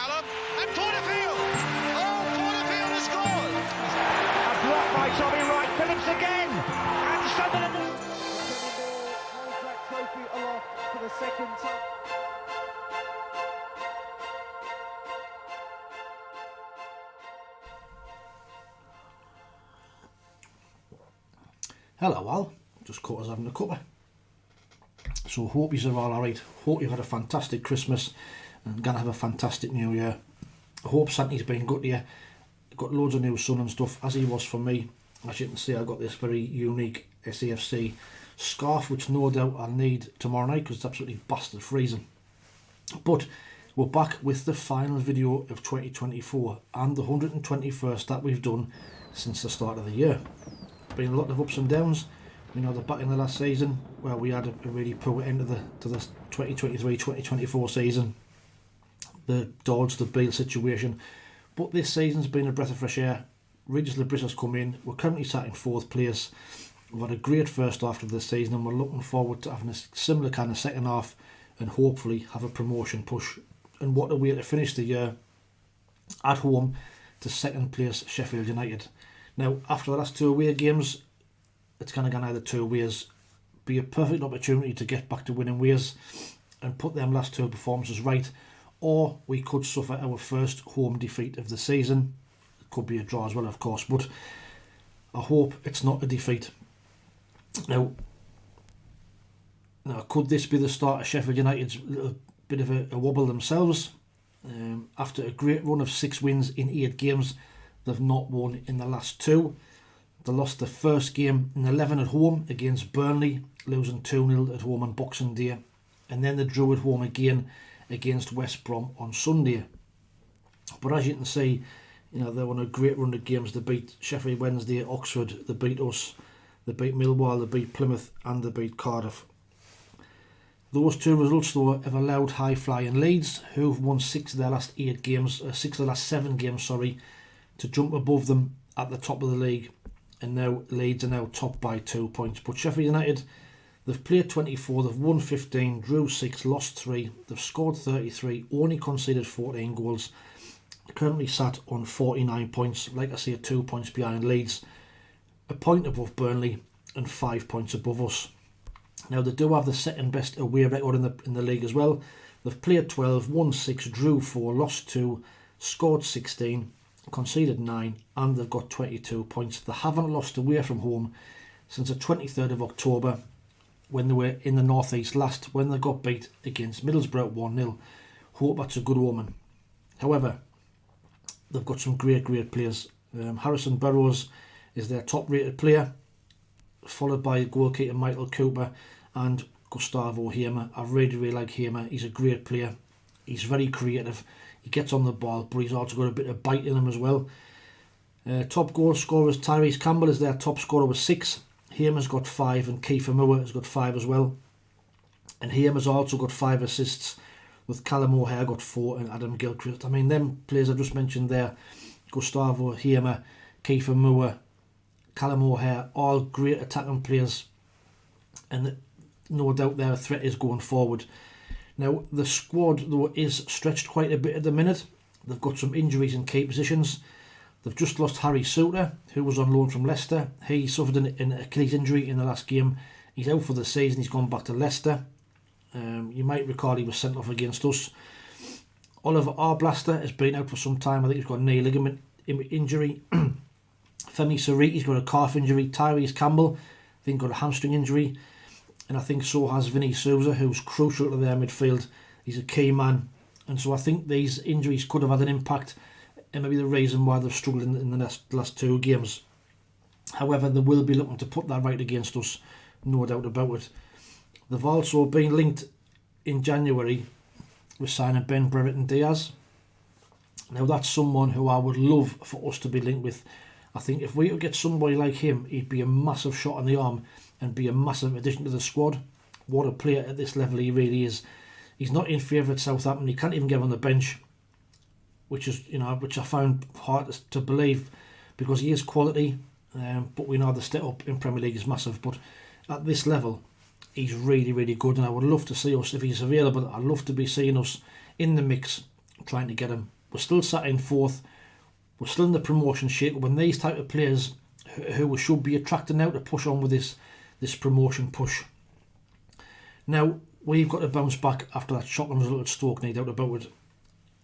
Callum, and Porterfield! Oh, Porterfield has scored! A block by Tommy Wright Phillips again, and Sunderland contract trophy aloft for the second time. Hello all, just caught us having a cuppa. So hope you're all alright, hope you've had a fantastic Christmas and gonna have a fantastic New Year. I hope Santi's been good to you, got loads of new sun and stuff as he was for me. As you can see, I got this very unique Safc scarf which no doubt I'll need tomorrow night because it's absolutely bastard freezing. But we're back with the final video of 2024 and the 121st that we've done since the start of the year. Been a lot of ups and downs. We know that back in the last season where we had a really poor end to the 2023-2024 season, the Dodge, the Beale situation, but this season's been a breath of fresh air. Regis Labris has come in. We're currently sat in 4th place. We've had a great first half of the season and we're looking forward to having a similar kind of second half and hopefully have a promotion push. And what a way to finish the year at home to 2nd place Sheffield United. Now, after the last 2 away games, it's kind of gone either 2 ways. Be a perfect opportunity to get back to winning ways and put them last 2 performances right, or we could suffer our first home defeat of the season. It could be a draw as well, of course, but I hope it's not a defeat. Now could this be the start of Sheffield United's little bit of a wobble themselves? After a great run of 6 wins in 8 games, they've not won in the last 2. They lost the first game in 11 at home against Burnley, losing 2-0 at home on Boxing Day. And then they drew at home again against West Brom on Sunday. But as you can see, they're on a great run of games. They beat Sheffield Wednesday, Oxford, they beat us, they beat Millwall, they beat Plymouth and they beat Cardiff. Those 2 results though have allowed high-flying Leeds, who've won 6 of their last 7 games, to jump above them at the top of the league, and now Leeds are now top by 2 points. But Sheffield United, they've played 24, they've won 15, drew 6, lost 3, they've scored 33, only conceded 14 goals, currently sat on 49 points, like I say, 2 points behind Leeds, a point above Burnley and 5 points above us. Now they do have the 2nd best away record in the league as well. They've played 12, won 6, drew 4, lost 2, scored 16, conceded 9, and they've got 22 points. They haven't lost away from home since the 23rd of October when they were in the North East last, when they got beat against Middlesbrough 1-0. Hope that's a good omen. However, they've got some great players. Harrison Burrows is their top rated player, followed by goalkeeper Michael Cooper and Gustavo Hamer. I really like Hamer. He's a great player. He's very creative. He gets on the ball, but he's also got a bit of bite in him as well. Top goal scorers, Tyrese Campbell is their top scorer with 6. Hamer's got 5 and Kiefer Moore has got 5 as well. And Hamer's also got 5 assists, with Callum O'Hare got 4 and Adam Gilchrist. I mean, them players I just mentioned there, Gustavo Hamer, Kiefer Moore, Callum O'Hare, all great attacking players, and no doubt their threat is going forward. Now the squad though is stretched quite a bit at the minute. They've got some injuries in key positions. They've just lost Harry Suter, who was on loan from Leicester. He suffered an Achilles injury in the last game. He's out for the season. He's gone back to Leicester. You might recall he was sent off against us. Oliver Arblaster has been out for some time. I think he's got a knee ligament injury. Femi Sariti's got a calf injury. Tyrese Campbell, I think, got a hamstring injury. And I think so has Vinny Souza, who's crucial to their midfield. He's a key man. And so I think these injuries could have had an impact and maybe the reason why they've struggled in the last 2 games. However, they will be looking to put that right against us, no doubt about it. They've also been linked in January with signing Ben Brereton Diaz. Now that's someone who I would love for us to be linked with. I think if we could get somebody like him, he'd be a massive shot in the arm and be a massive addition to the squad. What a player at this level he really is. He's not in favour at Southampton. He can't even get on the bench, which I found hard to believe because he is quality. But we know the step up in Premier League is massive. But at this level, he's really good, and I would love to see us, if he's available, I'd love to be seeing us in the mix trying to get him. We're still sat in 4th. We're still in the promotion shake. When these type of players who we should be attracted now to push on with this promotion push. Now, we've got to bounce back after that shocking result at Stoke, no doubt about it.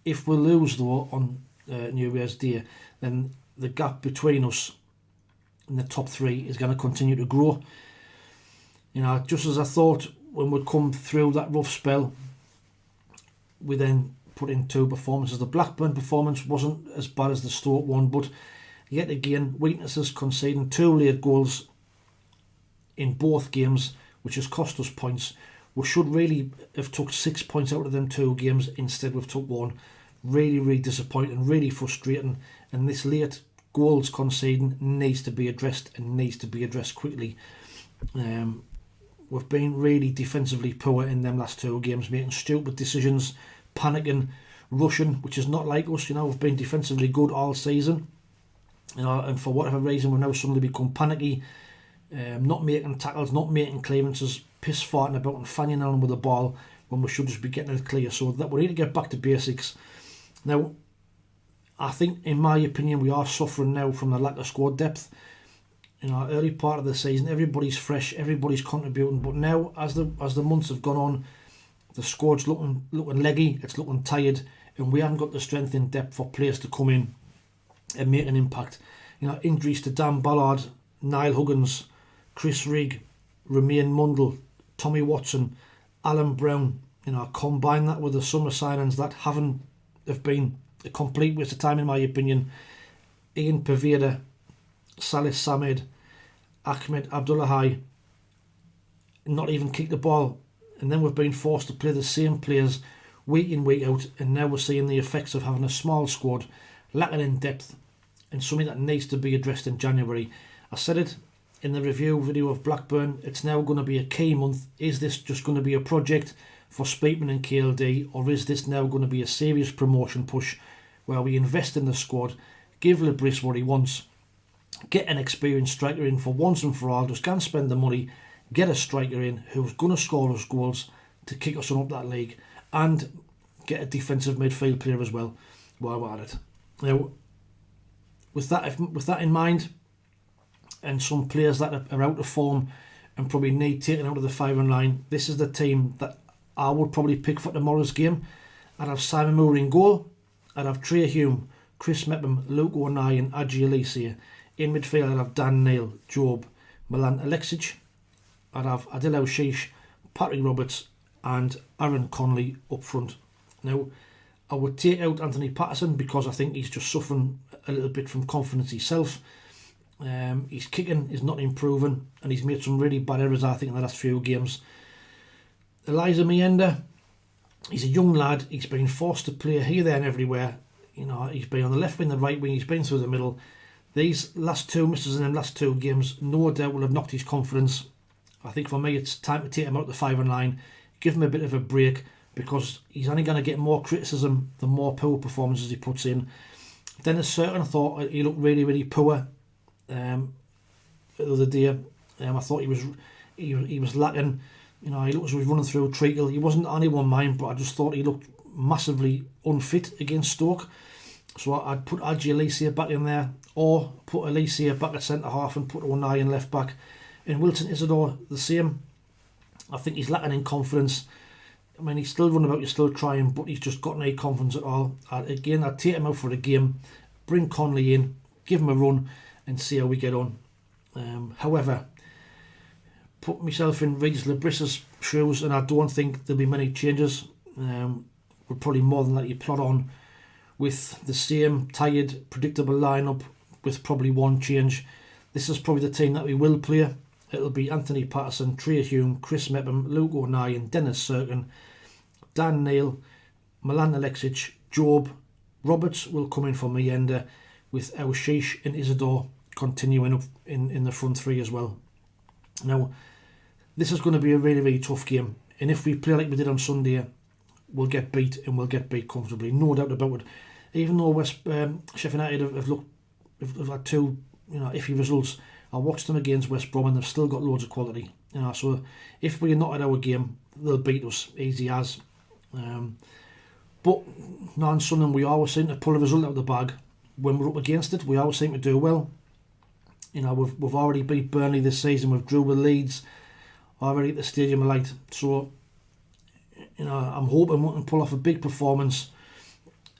If we lose, though, on New Year's Day, then the gap between us in the top 3 is going to continue to grow. You know, just as I thought when we'd come through that rough spell, we then put in 2 performances. The Blackburn performance wasn't as bad as the Stoke one, but yet again, weaknesses, conceding 2 late goals in both games, which has cost us points. We should really have took 6 points out of them 2 games. Instead, we've took 1. Really, really disappointing, really frustrating. And this late goals conceding needs to be addressed and needs to be addressed quickly. We've been really defensively poor in them last 2 games, making stupid decisions, panicking, rushing, which is not like us. You know, we've been defensively good all season. You know, and for whatever reason, we've now suddenly become panicky, not making tackles, not making clearances, piss farting about and fanning on with the ball when we should just be getting it clear. So that we need to get back to basics. Now, I think, in my opinion, we are suffering now from the lack of squad depth. You know, early part of the season, everybody's fresh, everybody's contributing, but now as the months have gone on, the squad's looking leggy, it's looking tired, and we haven't got the strength in depth for players to come in and make an impact. You know, injuries to Dan Ballard, Niall Huggins, Chris Rigg, Romain Mundle, Tommy Watson, Alan Brown. You know, combine that with the summer signings that have been a complete waste of time, in my opinion. Ian Paveda, Salih Samed, Ahmed Abdullahi, not even kick the ball, and then we've been forced to play the same players week in, week out, and now we're seeing the effects of having a small squad, lacking in depth, and something that needs to be addressed in January. I said it in the review video of Blackburn, it's now going to be a key month. Is this just going to be a project for Speakman and KLD, or is this now going to be a serious promotion push where we invest in the squad, give Lebris what he wants, get an experienced striker in for once and for all, just can't spend the money, get a striker in who's going to score us goals to kick us on up that league, and get a defensive midfield player as well while we're at it. Now, with that in mind, and some players that are out of form and probably need taken out of the firing line, this is the team that I would probably pick for tomorrow's game. I'd have Simon Moore in goal, I'd have Trey Hume, Chris Mepham, Luke O'Neill and Adji Alicia. In midfield, I'd have Dan Neil, Job, Milan Alexic. I'd have Adil Elshish, Patrick Roberts and Aaron Conley up front. Now, I would take out Anthony Patterson because I think he's just suffering a little bit from confidence himself. His kicking is not improving and he's made some really bad errors, I think, in the last few games. Elijah Mienda, he's a young lad. He's been forced to play here, there and everywhere. You know, he's been on the left wing, the right wing, he's been through the middle. These last 2 misses in the last 2 games no doubt will have knocked his confidence. I think for me it's time to take him out the firing line, give him a bit of a break, because he's only going to get more criticism the more poor performances he puts in. Dennis Certain, I thought he looked really, really poor the other day. I thought he was lacking. You know, he looked as though he was running through a treacle. He wasn't anyone mine, but I just thought he looked massively unfit against Stoke. So I'd put Adji Alicia back in there, or put Alicia back at centre half and put O'Neill in left back. And Wilson Isidore the same. I think he's lacking in confidence. I mean, he's still running about, he's still trying, but he's just got no confidence at all. I'd take him out for the game, bring Conley in, give him a run, and see how we get on. However, put myself in Regis Lebris's shoes, and I don't think there'll be many changes. We'll probably more than likely plot on with the same tired, predictable lineup, with probably one change. This is probably the team that we will play. It'll be Anthony Patterson, Trey Hume, Chris Mepham, Luke O'Neill, Dennis Certain, Dan Neil, Milan Alexic, Job. Roberts will come in for Mienda, with Elshish and Isidore continuing up in the front 3 as well. Now, this is going to be a really, really tough game, and if we play like we did on Sunday, we'll get beat, and we'll get beat comfortably, no doubt about it. Even though Sheffield United have had 2 iffy results, I watched them against West Brom and they've still got loads of quality. So if we're not at our game, they'll beat us easy as. But now in Sunderland, we always seem to pull a result out of the bag when we're up against it. We always seem to do well. You know, we've already beat Burnley this season. We've drew with Leeds already at the Stadium of Light. So, you know, I'm hoping we can pull off a big performance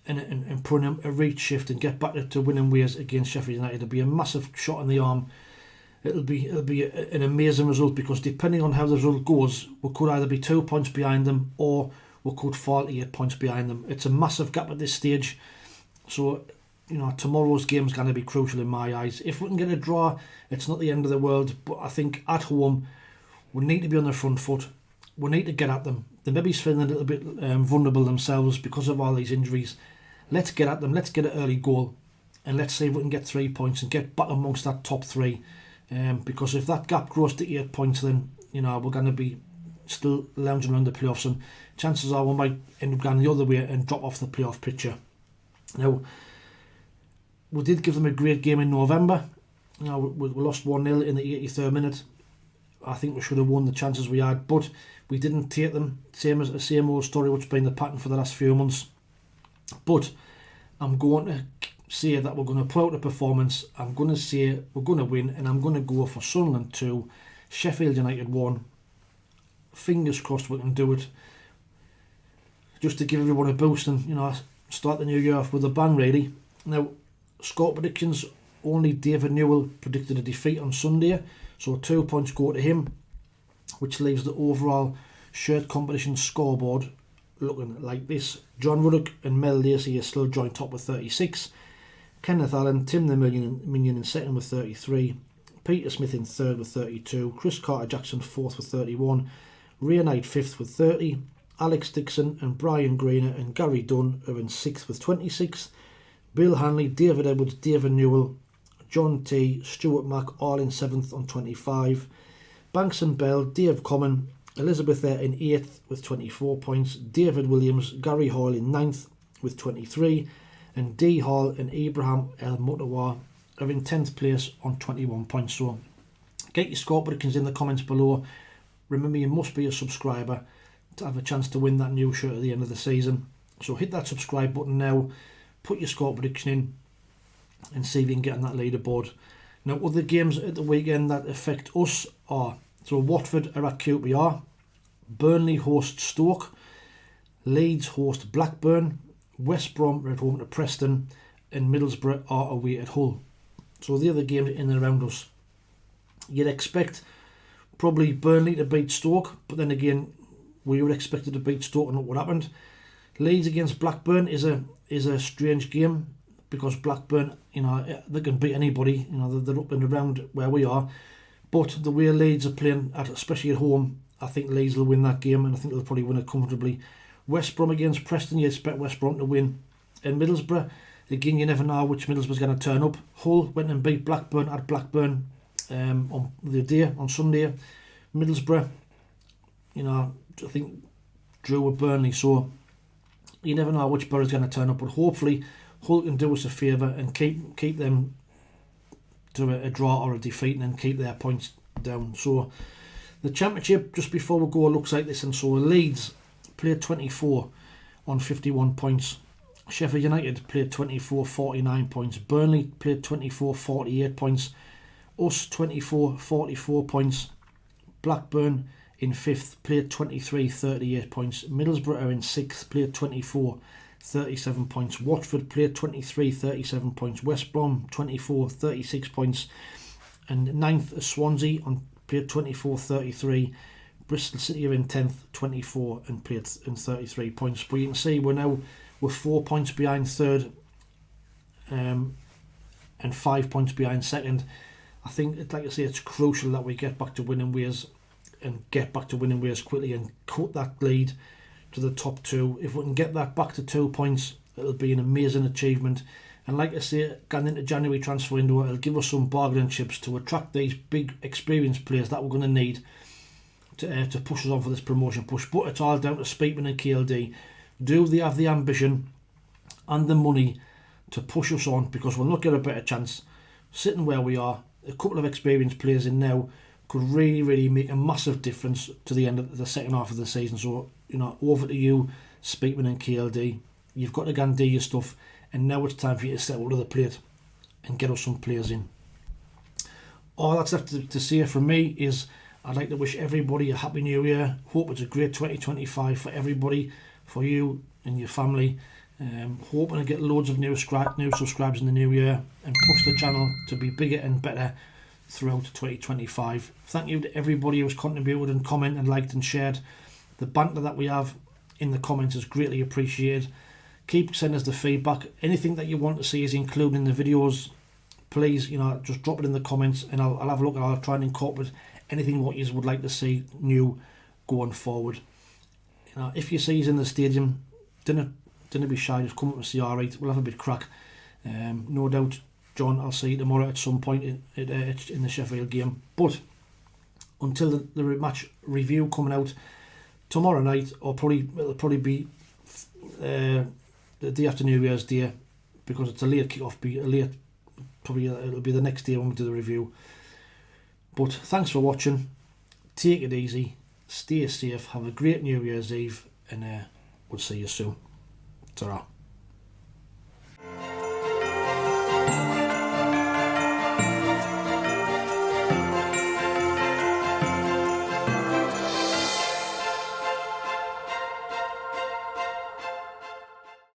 and put in a reach shift and get back to winning ways against Sheffield United. It'll be a massive shot in the arm. It'll be an amazing result, because depending on how the result goes, we could either be 2 points behind them or we could fall 8 points behind them. It's a massive gap at this stage. So, you know, tomorrow's game is going to be crucial in my eyes. If we can get a draw, it's not the end of the world. But I think at home, we need to be on the front foot. We need to get at them. They may be feeling a little bit vulnerable themselves because of all these injuries. Let's get at them. Let's get an early goal. And let's see if we can get 3 points and get back amongst that top 3. Because if that gap grows to 8 points, then, you know, we're going to be still lounging around the playoffs, and chances are we might end up going the other way and drop off the playoff picture. Now, we did give them a great game in November. You know, we lost 1-0 in the 83rd minute. I think we should have won the chances we had, but we didn't take them. Same old story, which has been the pattern for the last few months. But I'm going to say that we're going to put out a performance. I'm going to say we're going to win, and I'm going to go for Sunderland 2, Sheffield United 1. Fingers crossed we can do it. Just to give everyone a boost and, you know, start the new year off with a bang, really. Now, score predictions, only David Newell predicted a defeat on Sunday, so 2 points go to him, which leaves the overall shirt competition scoreboard looking like this. John Ruddock and Mel Lacey are still joint top with 36. Kenneth Allen, Tim the Minion in second with 33. Peter Smith in third with 32. Chris Carter-Jackson fourth with 31. Ray Knight fifth with 30. Alex Dixon and Brian Greener and Gary Dunn are in sixth with 26. Bill Hanley, David Edwards, David Newell, John T, Stuart Mack all in 7th on 25. Banks and Bell, Dave Common, Elizabeth Eyre in 8th with 24 points. David Williams, Gary Hoyle in 9th with 23. And D Hall and Abraham El Mutawar are in 10th place on 21 points. So get your score predictions in the comments below. Remember, you must be a subscriber to have a chance to win that new shirt at the end of the season. So hit that subscribe button now, put your score prediction in, and see if you can get on that leaderboard. Now, other games at the weekend that affect us are, so Watford are at QPR, Burnley host Stoke, Leeds host Blackburn, West Brom are at home to Preston, and Middlesbrough are away at Hull. So the other games in and around us. You'd expect probably Burnley to beat Stoke, but then again, we were expected to beat Stoke and look what happened. Leeds against Blackburn is a strange game, because Blackburn, you know, they can beat anybody. You know, they're up and around where we are. But the way Leeds are playing, especially at home, I think Leeds will win that game, and I think they'll probably win it comfortably. West Brom against Preston, you expect West Brom to win. And Middlesbrough, again, you never know which Middlesbrough's going to turn up. Hull went and beat Blackburn at Blackburn on the day, on Sunday. Middlesbrough, you know, I think drew with Burnley, so you never know which borough's going to turn up. But hopefully Hull can do us a favour and keep them to a draw or a defeat, and then keep their points down. So the Championship, just before we go, looks like this. And so Leeds played 24 on 51 points. Sheffield United played 24, 49 points. Burnley played 24, 48 points. Us 24, 44 points. Blackburn in 5th played 23, 38 points. Middlesbrough are in 6th, played 24, 37 points. Watford played 23, 37 points. West Brom 24, 36 points. And 9th is Swansea on played 24, 33. Bristol City are in 10th, 24, and played in 33 points. But you can see we're 4 points behind 3rd, and 5 points behind 2nd. I think, like I say, it's crucial that we get back to winning ways, and get back to winning ways quickly, and cut that lead to the top 2. If we can get that back to 2 points, it'll be an amazing achievement. And like I say, going into January transfer window, it'll give us some bargaining chips to attract these big experienced players that we're going to need to push us on for this promotion push. But it's all down to Speakman and KLD. Do they have the ambition and the money to push us on? Because we'll not get a better chance sitting where we are. A couple of experienced players in now could really, really make a massive difference to the end of the second half of the season. So, you know, over to you, Speakman and KLD. You've got to go and do your stuff, and now it's time for you to step out of the plate and get us some players in. All that's left to say from me is I'd like to wish everybody a happy new year. Hope it's a great 2025 for everybody, for you and your family. Hoping to get loads of new subscribers in the new year and push the channel to be bigger and better throughout 2025. Thank you to everybody who's contributed and commented and liked and shared. The banter that we have in the comments is greatly appreciated. Keep sending us the feedback. Anything that you want to see is included in the videos, please, just drop it in the comments, and I'll have a look, and I'll try and incorporate anything what you would like to see new going forward. If you see us in the stadium, don't be shy, just come up and see. Alright, we'll have a bit of crack. No doubt, John, I'll see you tomorrow at some point in the Sheffield game. But until the match review coming out tomorrow night, or it'll probably be the day after New Year's Day, because it's a late kick-off, it'll be the next day when we do the review. But thanks for watching. Take it easy, stay safe, have a great New Year's Eve, and we'll see you soon. Ta-ra.